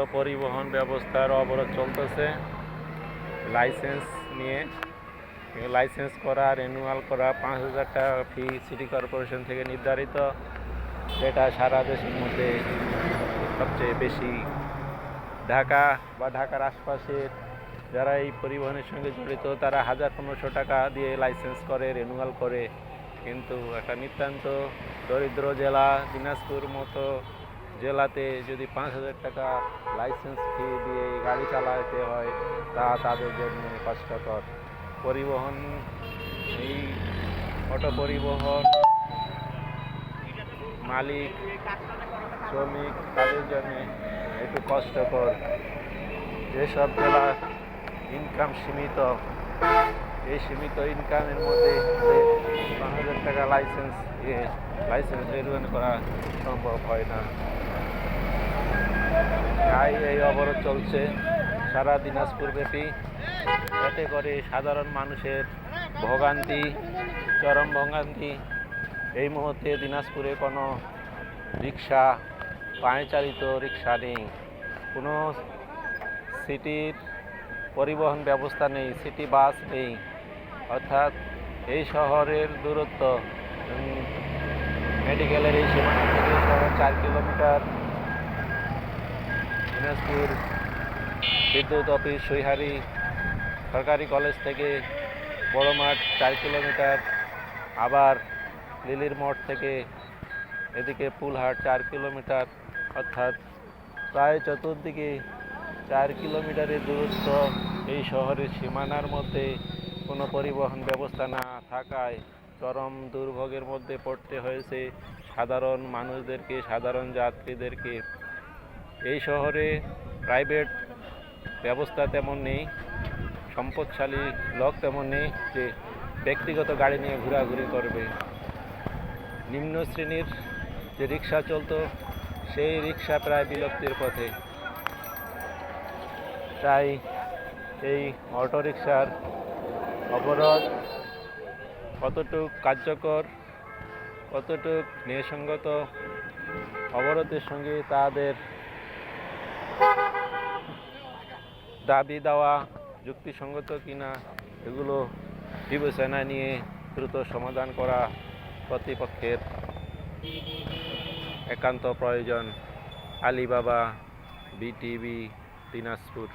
Auto পরিবহন ব্যবস্থার অবরোধ চলতেছে লাইসেন্স নিয়ে। লাইসেন্স করা, রিনিউয়াল করা 5,000 টাকা ফি সিটি কর্পোরেশন থেকে নির্ধারিত, যেটা সারা দেশের মধ্যে সবচেয়ে বেশি। ঢাকা বা ঢাকার আশপাশের যারা এই পরিবহনের সঙ্গে জড়িত তারা 1,000-1,500 টাকা দিয়ে লাইসেন্স করে, রিনিউয়াল করে। কিন্তু একটা নিতান্ত দরিদ্র জেলা দিনাজপুর মতো জেলাতে যদি 5,000 টাকা লাইসেন্স ফি দিয়ে গাড়ি চালাতে হয়, তা তাদের জন্য কষ্টকর। পরিবহন, এই অটো পরিবহন মালিক, শ্রমিক তাদের জন্য একটু কষ্টকর। যেসব জেলা ইনকাম সীমিত, এই সীমিত ইনকামের মধ্যে 5,000 টাকা লাইসেন্স রিনিউয়াল করা সম্ভব হয় না। তাই এই অবরোধ চলছে সারা দিনাজপুর ব্যাপী। এতে করে সাধারণ মানুষের ভোগান্তি, চরম ভোগান্তি। এই মুহূর্তে দিনাজপুরে কোনো রিক্সা, পায়ে চালিত রিক্সা নেই, কোনো সিটির পরিবহন ব্যবস্থা নেই, সিটি বাস নেই। অর্থাৎ এই শহরের দূরত্ব মেডিকেলের এই সীমানা থেকে শহর 4 কিলোমিটার। দিনাজপুর বিদ্যুৎ অফিস, সৈহারি সরকারি কলেজ থেকে বড় মাঠ 4 কিলোমিটার। আবার লিলির মোড় থেকে এদিকে পুলহাট 4 কিলোমিটার। অর্থাৎ প্রায় চতুর্দিকে 4 কিলোমিটারের দূরত্ব। এই শহরের সীমানার মধ্যে কোনো পরিবহন ব্যবস্থা না থাকায় চরম দুর্ভোগের মধ্যে পড়তে হয়েছে সাধারণ মানুষদেরকে, সাধারণ যাত্রীদেরকে। এই শহরে প্রাইভেট ব্যবস্থা তেমন নেই, সম্পদশালী লোক তেমন নেই যে ব্যক্তিগত গাড়ি নিয়ে ঘোরাঘুরি করবে। নিম্ন শ্রেণীর যে রিক্সা চলতো, সেই রিক্সা প্রায় বিলুপ্তির পথে। তাই এই অটো রিক্সার অবরোধ কতটুক কার্যকর, কতটুক ন্যায়সঙ্গত, অবরোধের সঙ্গে তাদের দাবি দেওয়া যুক্তিসঙ্গত কিনা, এগুলো বিবেচনা নিয়ে দ্রুত সমাধান করা কর্তৃপক্ষের একান্ত প্রয়োজন। আলী বাবা, বিটিভি, দিনাজপুর।